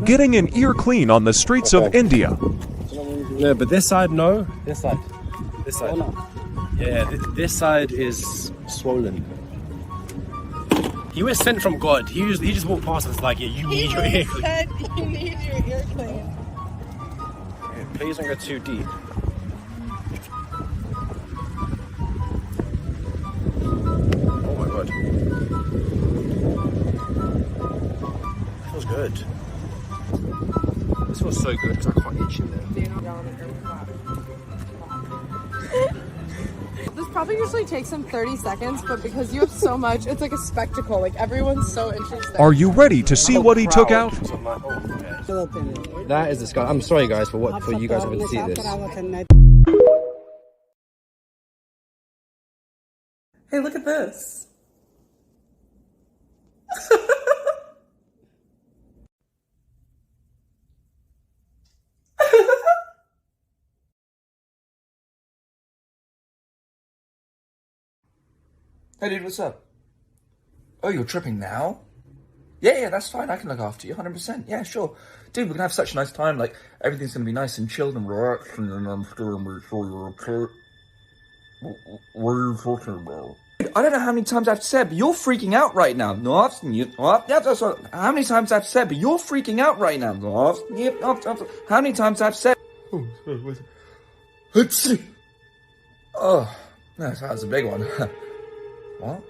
Getting an ear clean on the streets of India. No, but this side, no. This side. This side. Yeah, this side is swollen. He was sent from God. He just walked past us like, yeah, you need your ear clean. Said you need your ear clean. Okay, please don't go too deep. Oh my God. That feels good. This feels so good because I can't itch in there. This probably usually takes him 30 seconds, but because you have so much, it's like a spectacle. Like, everyone's so interested. Are you ready to see what he took out? That is disgusting. I'm sorry, guys, for you guys having to see this. Hey, look at this. Hey dude, what's up? Oh, you're tripping now? Yeah, that's fine. I can look after you, 100%. Yeah, sure. Dude, we're gonna have such a nice time. Like, everything's gonna be nice and chilled and relaxed, and I'm still gonna be sure you're okay. What are you talking about? I don't know how many times I've said, but you're freaking out right now. No, that's what. How many times I've said, but you're freaking out right now. No, how many times I've said? Oh, that was a big one. What?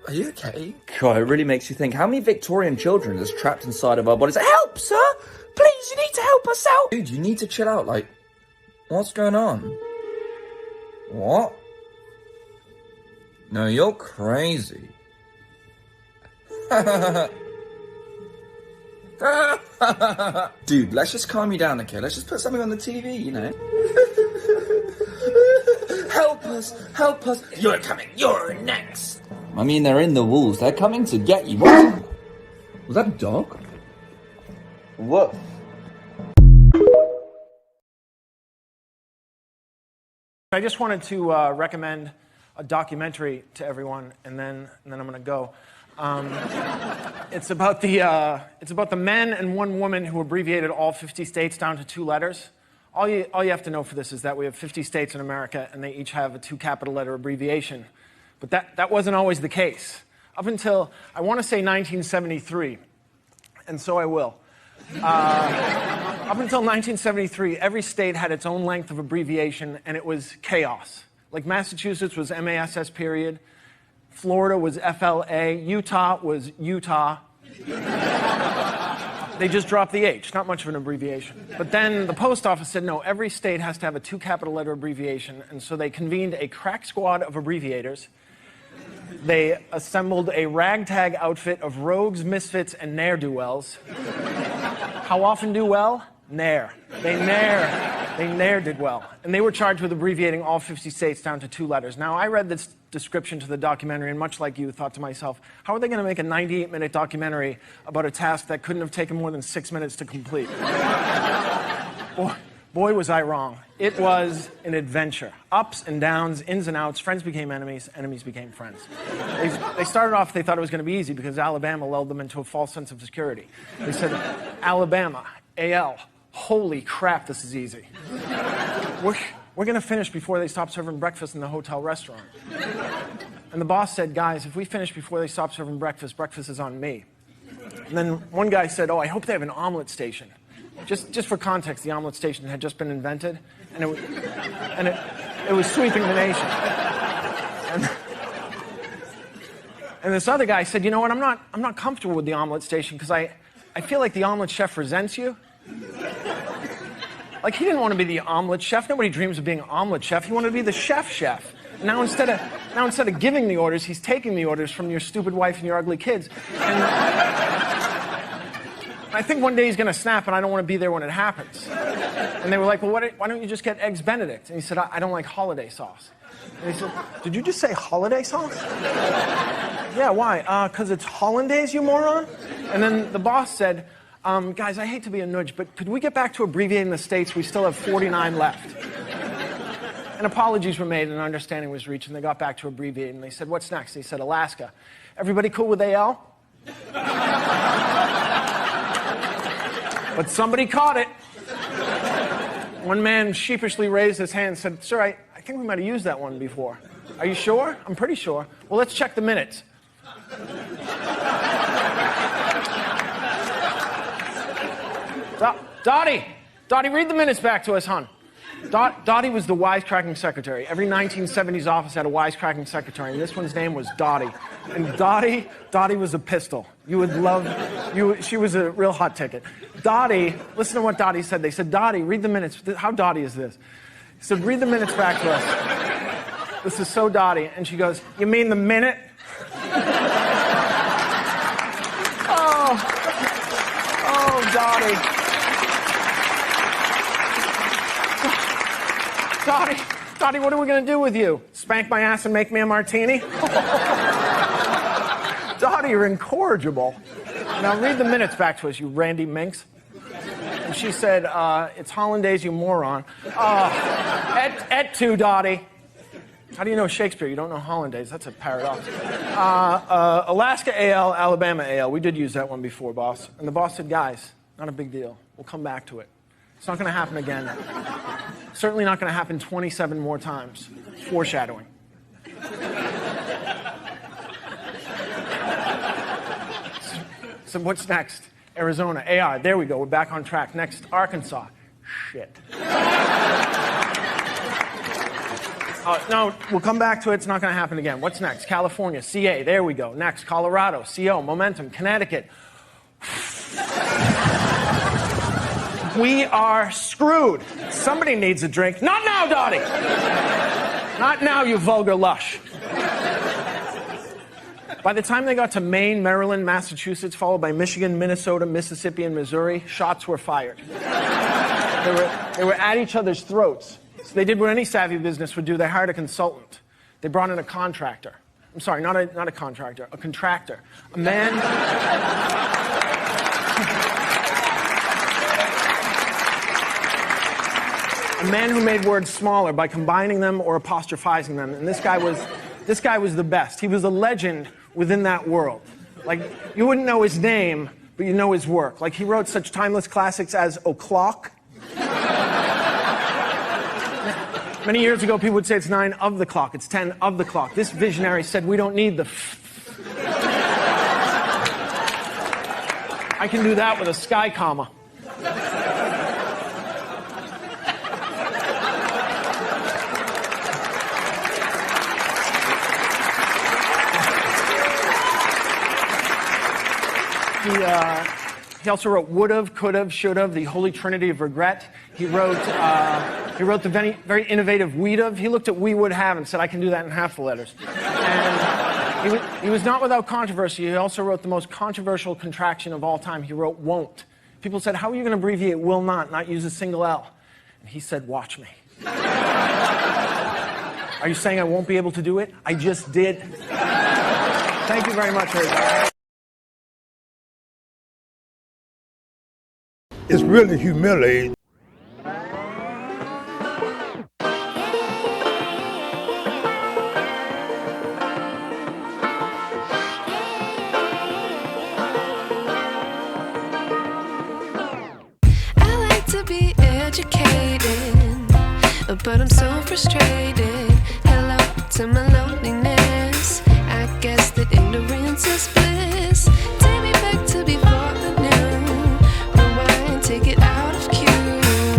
Are you okay? God, it really makes you think. How many Victorian children is trapped inside of our bodies? Help, sir! Please, you need to help us out! Dude, you need to chill out. Like, what's going on? What? No, you're crazy. Dude, let's just calm you down, okay? Let's just put something on the TV, you know? Help us. You're coming, you're next. I mean, they're in the walls. They're coming to get you. What? Was that a dog? What? I just wanted to recommend a documentary to everyone, and then I'm going to go. It's about the men and one woman who abbreviated all 50 states down to 2 letters. All you have to know for this is that we have 50 states in America, and they each have a 2 capital letter abbreviation. But that wasn't always the case. Up until, I want to say 1973, and so I will. Up until 1973, every state had its own length of abbreviation, and it was chaos. Like Massachusetts was MASS period, Florida was FLA, Utah was Utah. They just dropped the H, not much of an abbreviation. But then the post office said, no, every state has to have a 2 capital letter abbreviation, and so they convened a crack squad of abbreviators. They assembled a ragtag outfit of rogues, misfits, and ne'er-do-wells. How often do well? Ne'er. They ne'er did well. And they were charged with abbreviating all 50 states down to 2 letters. Now, I read this description to the documentary, and much like you, thought to myself, how are they going to make a 98-minute documentary about a task that couldn't have taken more than 6 minutes to complete? Boy, was I wrong. It was an adventure. Ups and downs, ins and outs, friends became enemies, enemies became friends. They started off, they thought it was going to be easy because Alabama lulled them into a false sense of security. They said, Alabama, AL, holy crap, this is easy. We're going to finish before they stop serving breakfast in the hotel restaurant. And the boss said, guys, if we finish before they stop serving breakfast, breakfast is on me. And then one guy said, oh, I hope they have an omelet station. Just for context, the omelet station had just been invented, and it was sweeping the nation. And this other guy said, you know what, I'm not comfortable with the omelet station because I feel like the omelet chef resents you. Like, he didn't want to be the omelet chef. Nobody dreams of being an omelet chef. He wanted to be the chef. Now instead of giving the orders, he's taking the orders from your stupid wife and your ugly kids. And I think one day he's going to snap, and I don't want to be there when it happens. And they were like, well, why don't you just get Eggs Benedict? And he said, I don't like holiday sauce. And he said, did you just say holiday sauce? Yeah, why? Because it's hollandaise, you moron? And then the boss said, guys, I hate to be a nudge, but could we get back to abbreviating the states? We still have 49 left. And apologies were made and an understanding was reached, and they got back to abbreviating. They said, what's next? They said, Alaska. Everybody cool with AL? But somebody caught it. One man sheepishly raised his hand and said, "Sir, I think we might have used that one before." "Are you sure?" "I'm pretty sure." "Well, let's check the minutes." Dottie, read the minutes back to us, hon. Dottie was the wisecracking secretary. Every 1970s office had a wisecracking secretary, and this one's name was Dottie. And Dottie was a pistol. You would love, she was a real hot ticket. Dottie, listen to what Dottie said. They said, "Dottie, read the minutes." How Dottie is this? He said, "Read the minutes back to us." This is so Dottie. And she goes, "You mean the minute?" Oh, Dottie. Dottie, what are we going to do with you? Spank my ass and make me a martini? Dottie, you're incorrigible. Now read the minutes back to us, you randy minx. And she said, "It's hollandaise, you moron." Et tu, Dottie. How do you know Shakespeare? You don't know hollandaise. That's a paradox. Alaska AL, Alabama AL. We did use that one before, boss. And the boss said, "Guys, not a big deal. We'll come back to it. It's not going to happen again. Certainly not going to happen 27 more times." Foreshadowing. So what's next? Arizona, AI. There we go. We're back on track. Next, Arkansas. Shit. No, we'll come back to it. It's not going to happen again. What's next? California, CA. There we go. Next, Colorado, CO, Momentum, Connecticut. We are screwed. Somebody needs a drink. Not now, Dottie. Not now, you vulgar lush. By the time they got to Maine, Maryland, Massachusetts, followed by Michigan, Minnesota, Mississippi, and Missouri, shots were fired. They were at each other's throats. So they did what any savvy business would do. They hired a consultant. They brought in a contractor. I'm sorry, not a contractor, a contractor. A man... A man who made words smaller by combining them or apostrophizing them. And this guy was the best. He was a legend within that world. Like, you wouldn't know his name, but you know his work. Like, he wrote such timeless classics as O'Clock. Many years ago, people would say it's 9 of the clock. It's 10 of the clock. This visionary said, we don't need the I can do that with a sky comma. He also wrote would've, could've, should've, the holy trinity of regret. He wrote the very innovative we'd've. He looked at we would have and said, I can do that in half the letters. And he was not without controversy. He also wrote the most controversial contraction of all time. He wrote won't. People said, how are you going to abbreviate will not use a single L? And he said, watch me. Are you saying I won't be able to do it? I just did. Thank you very much, everybody. It's really humiliating. I like to be educated, but I'm so frustrated. Hello to my loneliness. I guess that ignorance is bliss. Take me back to before I knew. Rewind, take it out of cue.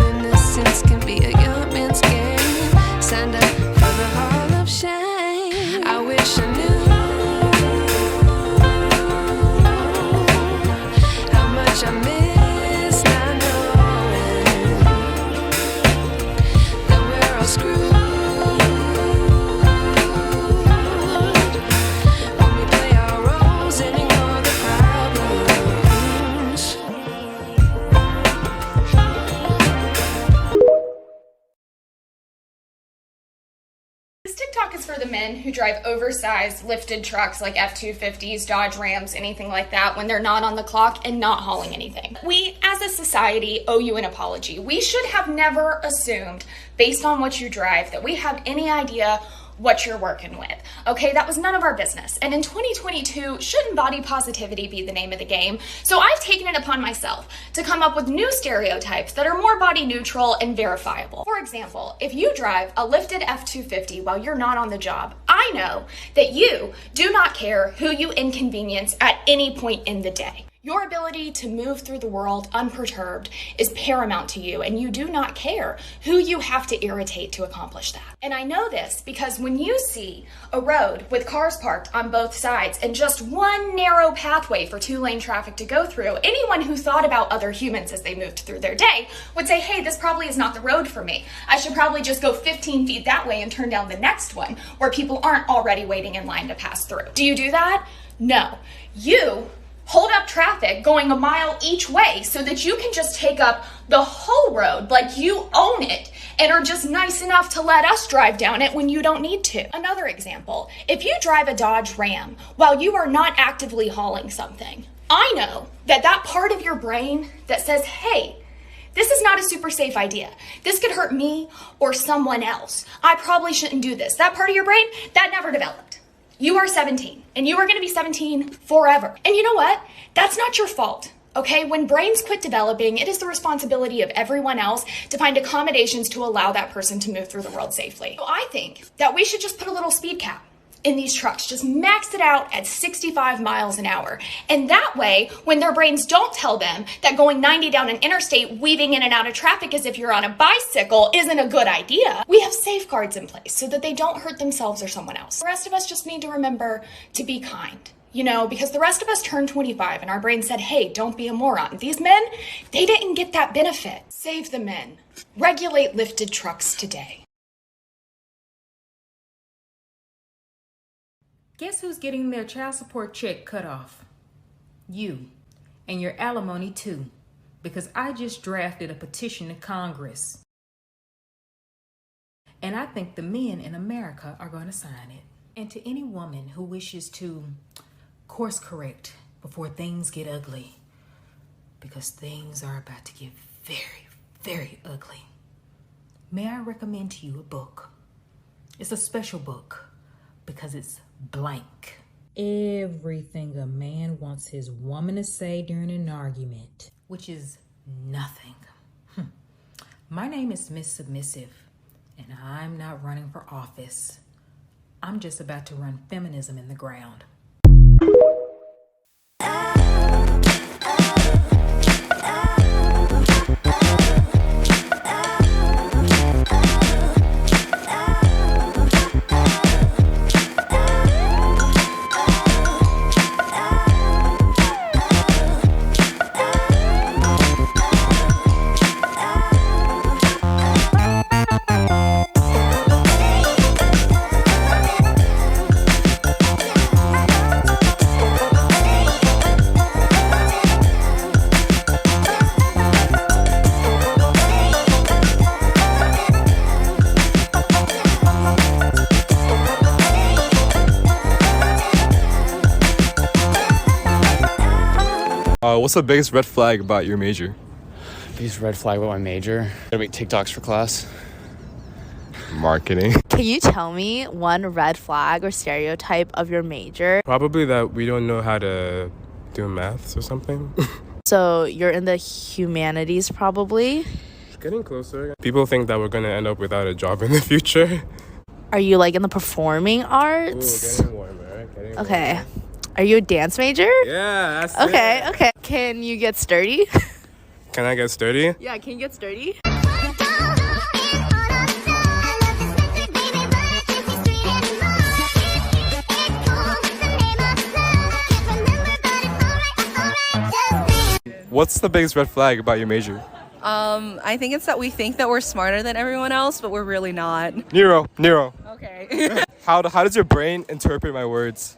Innocence can be a young man's game. Signed up for the hall of shame. I wish I knew how much I miss not knowing that we're all screwed when we play our roles and ignore the problems. This TikTok is for the men who drive oversized lifted trucks like F-250s, Dodge Rams, anything like that when they're not on the clock and not hauling anything. We, as a society, owe you an apology. We should have never assumed, based on what you drive, that we have any idea what you're working with. Okay, that was none of our business. And in 2022, shouldn't body positivity be the name of the game? So I've taken it upon myself to come up with new stereotypes that are more body neutral and verifiable. For example, if you drive a lifted F-250 while you're not on the job, I know that you do not care who you inconvenience at any point in the day. Your ability to move through the world unperturbed is paramount to you, and you do not care who you have to irritate to accomplish that. And I know this because when you see a road with cars parked on both sides and just one narrow pathway for two-lane traffic to go through, anyone who thought about other humans as they moved through their day would say, hey, this probably is not the road for me. I should probably just go 15 feet that way and turn down the next one where people aren't already waiting in line to pass through. Do you do that? No. You hold up traffic going a mile each way so that you can just take up the whole road like you own it and are just nice enough to let us drive down it when you don't need to. Another example, if you drive a Dodge Ram while you are not actively hauling something, I know that that part of your brain that says, hey, this is not a super safe idea. This could hurt me or someone else. I probably shouldn't do this. That part of your brain, that never developed. You are 17, and you are going to be 17 forever. And you know what? That's not your fault, okay? When brains quit developing, it is the responsibility of everyone else to find accommodations to allow that person to move through the world safely. So I think that we should just put a little speed cap in these trucks, just max it out at 65 miles an hour. And that way, when their brains don't tell them that going 90 down an interstate, weaving in and out of traffic as if you're on a bicycle isn't a good idea, we have safeguards in place so that they don't hurt themselves or someone else. The rest of us just need to remember to be kind, you know, because the rest of us turned 25 and our brain said, hey, don't be a moron. These men, they didn't get that benefit. Save the men. Regulate lifted trucks today. Guess who's getting their child support check cut off? You. And your alimony too. Because I just drafted a petition to Congress. And I think the men in America are going to sign it. And to any woman who wishes to course correct before things get ugly, because things are about to get very, very ugly, may I recommend to you a book. It's a special book because it's blank. Everything a man wants his woman to say during an argument, which is nothing. My name is Miss Submissive, and I'm not running for office. I'm just about to run feminism in the ground. What's the biggest red flag about your major? Biggest red flag about my major? Gotta make TikToks for class. Marketing. Can you tell me one red flag or stereotype of your major? Probably that we don't know how to do maths or something. So you're in the humanities probably? Getting closer. People think that we're going to end up without a job in the future. Are you like in the performing arts? Ooh, getting warmer. Okay. Warmer. Are you a dance major? Yeah, that's okay, it. Okay. Can you get sturdy? Can I get sturdy? Yeah, can you get sturdy? What's the biggest red flag about your major? I think it's that we think that we're smarter than everyone else, but we're really not. Nero. Okay. How does your brain interpret my words?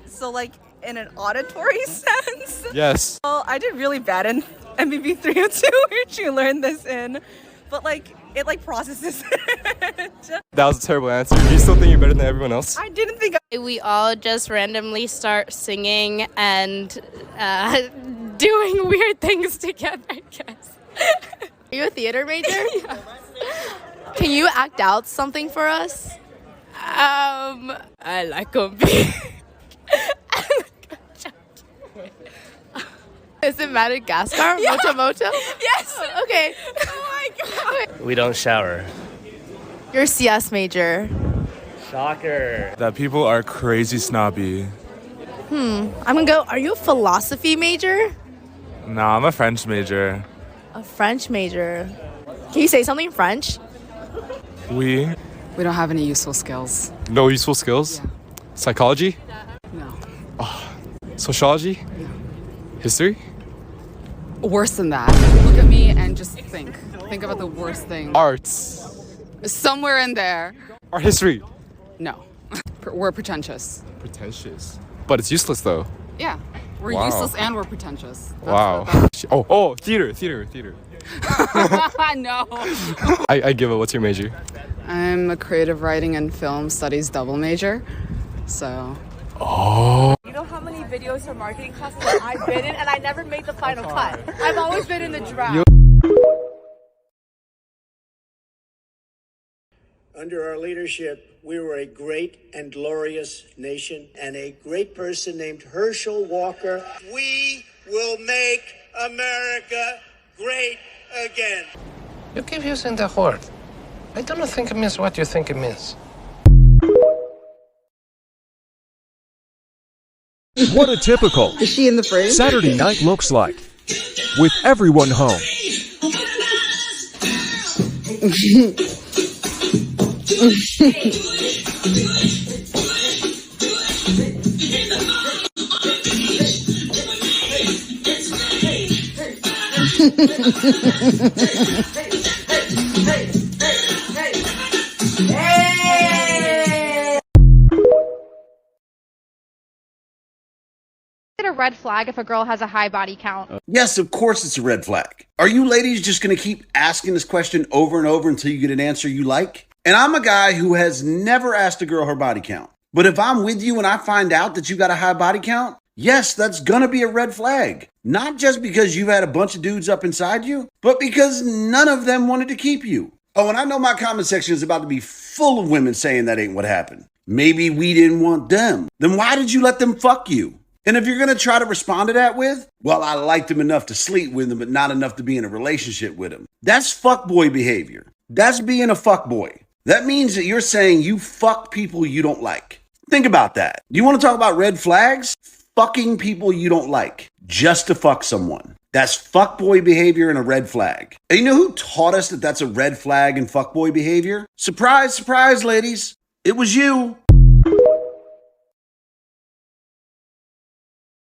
So like in an auditory sense? Yes. Well, I did really bad in MBB 302, which you learned this in, but like it like processes it. That was a terrible answer. Do you still think you're better than everyone else? I didn't think we all just randomly start singing and doing weird things together, I guess. Are you a theater major? Yeah. Can you act out something for us? I like them big. Is it Madagascar? Yeah. Moto Moto? Yes. Okay. Oh my god. We don't shower. You're a CS major. Shocker. That people are crazy snobby. I'm gonna go. Are you a philosophy major? Nah, I'm a French major. A French major. Can you say something in French? We don't have any useful skills. No useful skills? Yeah. Psychology? No. Sociology? No. History? Worse than that. Look at me and just think. Think about the worst thing. Arts. Somewhere in there. Art history. No. We're pretentious. Pretentious. But it's useless though. Yeah. We're Wow. useless and we're pretentious. Wow. Oh, theater. No. I give it. What's your major? I'm a creative writing and film studies double major. So. Oh. You know how many videos or marketing classes that I've been in, and I never made the final cut. I've always been in the draft. Under our leadership, we were a great and glorious nation, and a great person named Herschel Walker. We will make America great again. You keep using the word. I don't think it means what you think it means. What a typical Is she in the frame? Saturday night looks like. With everyone home. Is it a red flag if a girl has a high body count? Yes, of course it's a red flag. Are you ladies just going to keep asking this question over and over until you get an answer you like? And I'm a guy who has never asked a girl her body count. But if I'm with you and I find out that you got a high body count, yes, that's going to be a red flag. Not just because you've had a bunch of dudes up inside you, but because none of them wanted to keep you. Oh, and I know my comment section is about to be full of women saying that ain't what happened. Maybe we didn't want them. Then why did you let them fuck you? And if you're going to try to respond to that with, well, I liked him enough to sleep with him, but not enough to be in a relationship with him. That's fuckboy behavior. That's being a fuckboy. That means that you're saying you fuck people you don't like. Think about that. You want to talk about red flags? Fucking people you don't like just to fuck someone. That's fuckboy behavior and a red flag. And you know who taught us that that's a red flag and fuckboy behavior? Surprise, surprise, ladies. It was you.